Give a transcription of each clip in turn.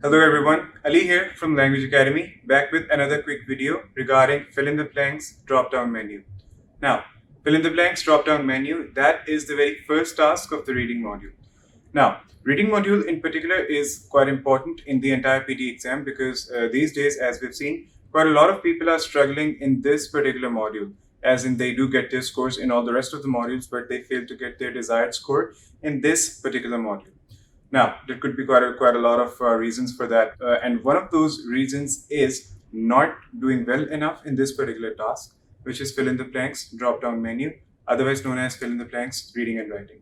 Hello everyone, Ali here from Language Academy, back with another quick video regarding fill in the blanks drop-down menu. Now, fill in the blanks drop-down menu, that is the very first task of the reading module. Now, reading module in particular is quite important in the entire PT exam because these days, as we've seen, quite a lot of people are struggling in this particular module, as in they do get their scores in all the rest of the modules, but they fail to get their desired score in this particular module. Now, there could be quite a lot of reasons for that. And one of those reasons is not doing well enough in this particular task, which is fill in the blanks drop down menu, otherwise known as fill in the blanks reading and writing.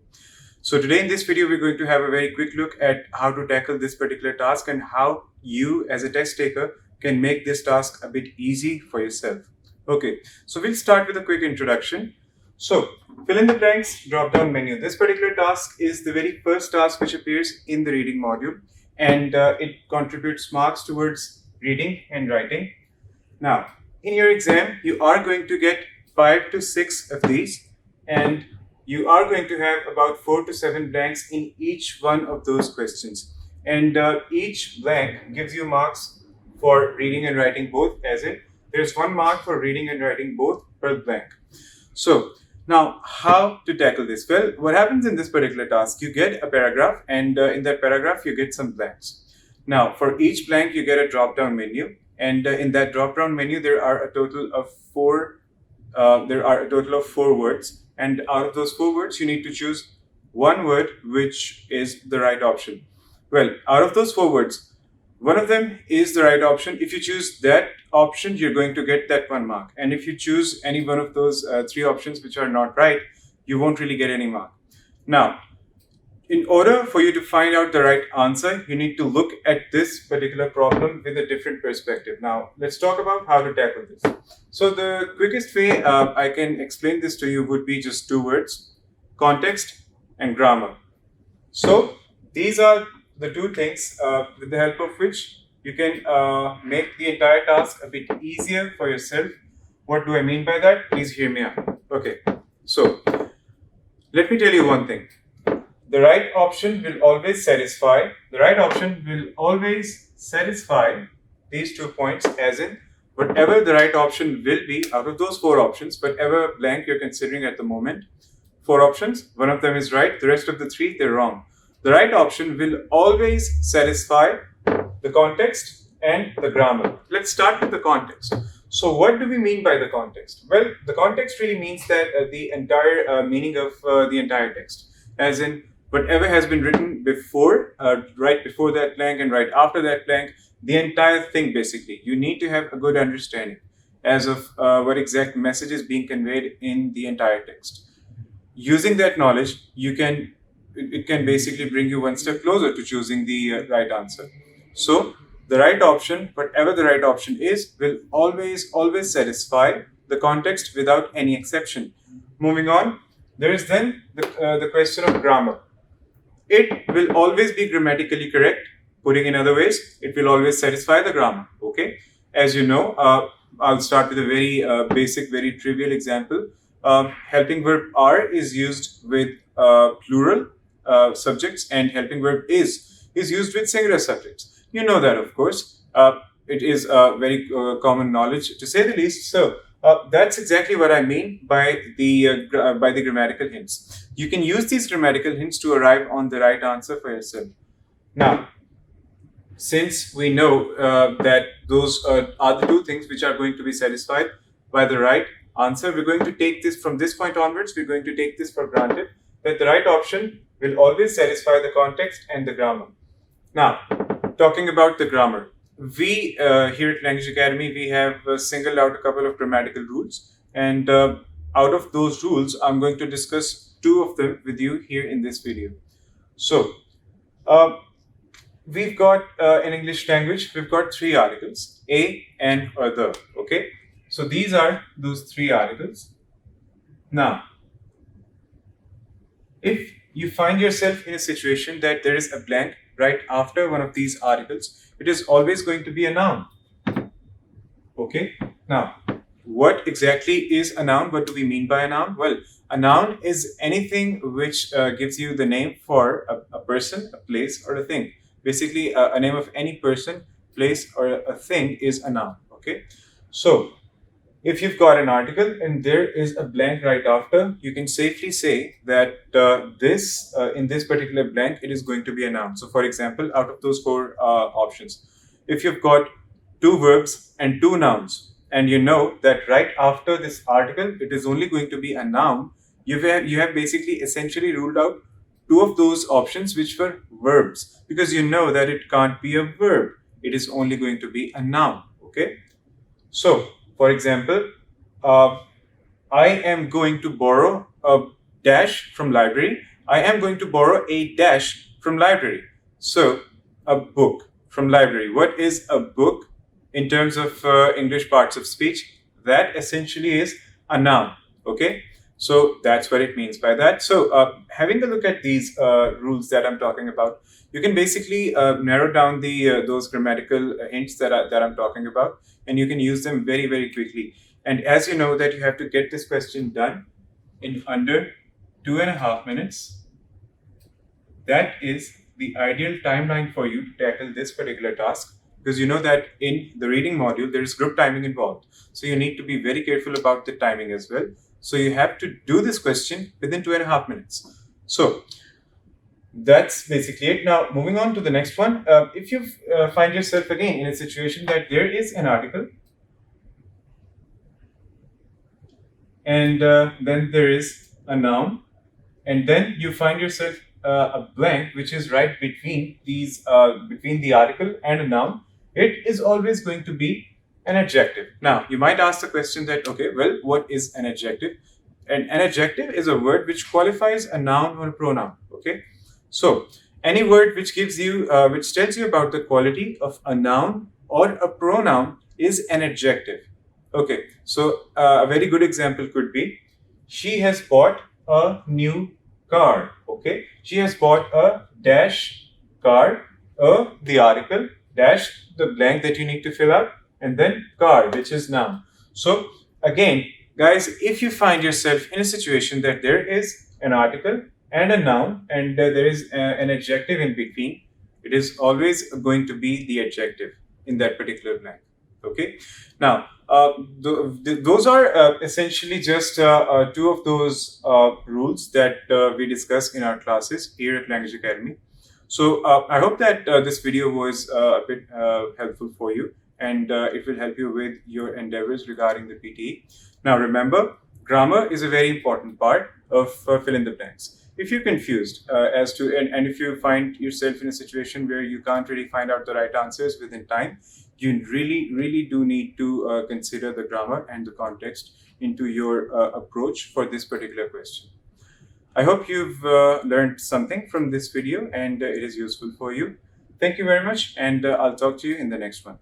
So today in this video, we're going to have a very quick look at how to tackle this particular task and how you as a test taker can make this task a bit easy for yourself. Okay, so we'll start with a quick introduction. So, fill in the blanks drop-down menu. This particular task is the very first task which appears in the reading module, and it contributes marks towards reading and writing. Now, in your exam, you are going to get 5 to 6 of these, and you are going to have about 4 to 7 blanks in each one of those questions. And each blank gives you marks for reading and writing both, as in there's 1 mark for reading and writing both per blank. So, now, how to tackle this? Well, what happens in this particular task? You get a paragraph, and in that paragraph, you get some blanks. Now, for each blank, you get a drop-down menu, and in that drop-down menu, there are a total of four. There are a total of 4 words, and out of those 4 words, you need to choose 1 word which is the right option. Well, out of those 4 words, one of them is the right option. If you choose that option, you're going to get that 1 mark. And if you choose any one of those 3 options which are not right, you won't really get any mark. Now, in order for you to find out the right answer, you need to look at this particular problem with a different perspective. Now, let's talk about how to tackle this. So the quickest way I can explain this to you would be just 2 words: context and grammar. So these are the 2 things with the help of which you can make the entire task a bit easier for yourself. What do I mean by that? Please hear me out. Okay, so let me tell you one thing. The right option will always satisfy. The right option will always satisfy these 2 points, as in whatever the right option will be out of those 4 options, whatever blank you're considering at the moment. 4 options, 1 of them is right, the rest of the 3, they're wrong. The right option will always satisfy the context and the grammar. Let's start with the context. So what do we mean by the context? Well, the context really means that the entire meaning of the entire text, as in whatever has been written before, right before that blank and right after that blank, the entire thing basically. You need to have a good understanding as of what exact message is being conveyed in the entire text. Using that knowledge, it can basically bring you 1 step closer to choosing the right answer. So the right option, whatever the right option is, will always satisfy the context without any exception. Moving on, there is then the question of grammar. It will always be grammatically correct. Putting in other ways, it will always satisfy the grammar. Okay, as you know, I'll start with a very basic, very trivial example. Helping verb are is used with plural subjects, and helping verb is used with singular subjects. You know that, of course. It is very common knowledge, to say the least. So that's exactly what I mean by the grammatical hints. You can use these grammatical hints to arrive on the right answer for yourself. Now, since we know that those are the 2 things which are going to be satisfied by the right answer, we're going to take this from this point onwards. We're going to take this for granted that the right option will always satisfy the context and the grammar. Now, talking about the grammar, we here at Language Academy, we have singled out a couple of grammatical rules, and out of those rules, I'm going to discuss 2 of them with you here in this video. So, we've got in English language, we've got 3 articles: a, an, or the. Okay, so these are those 3 articles. Now, if you find yourself in a situation that there is a blank right after one of these articles, it is always going to be a noun. Okay, now what exactly is a noun? What do we mean by a noun? Well, a noun is anything which gives you the name for a person, a place, or a thing. basically a name of any person, place, or a thing is a noun. Okay, so if you've got an article and there is a blank right after, you can safely say that in this particular blank, it is going to be a noun. So, for example, out of those four options, if you've got two verbs and two nouns, and you know that right after this article, it is only going to be a noun, you have basically essentially ruled out two of those options which were verbs, because you know that it can't be a verb. It is only going to be a noun. Okay. So, for example, uh, I am going to borrow a dash from library. I am going to borrow a dash from library. So, a book from library. What is a book in terms of English parts of speech? That essentially is a noun. Okay. So that's what it means by that. So having a look at these rules that I'm talking about, you can basically narrow down the those grammatical hints that I'm talking about, and you can use them very, very quickly. And as you know that you have to get this question done in under 2.5 minutes, that is the ideal timeline for you to tackle this particular task, because you know that in the reading module there is group timing involved. So you need to be very careful about the timing as well. So you have to do this question within 2.5 minutes. So that's basically it. Now, moving on to the next one. If you find yourself again in a situation that there is an article and then there is a noun, and then you find yourself a blank which is right between between the article and a noun, it is always going to be an adjective. Now, you might ask the question that, okay, well, what is an adjective? And an adjective is a word which qualifies a noun or a pronoun. Okay, so any word which gives you, which tells you about the quality of a noun or a pronoun is an adjective. Okay, so a very good example could be, she has bought a new car. Okay, she has bought a dash car, the article, dash the blank that you need to fill out, and then car, which is noun. So again, guys, if you find yourself in a situation that there is an article and a noun and there is an adjective in between, it is always going to be the adjective in that particular blank. Okay. Now, those are essentially just two of those rules that we discuss in our classes here at Language Academy. So I hope that this video was a bit helpful for you, and it will help you with your endeavors regarding the PTE. Now remember, grammar is a very important part of fill in the blanks. If you're confused as to, and if you find yourself in a situation where you can't really find out the right answers within time, you really do need to consider the grammar and the context into your approach for this particular question. I hope you've learned something from this video and it is useful for you. Thank you very much, and I'll talk to you in the next one.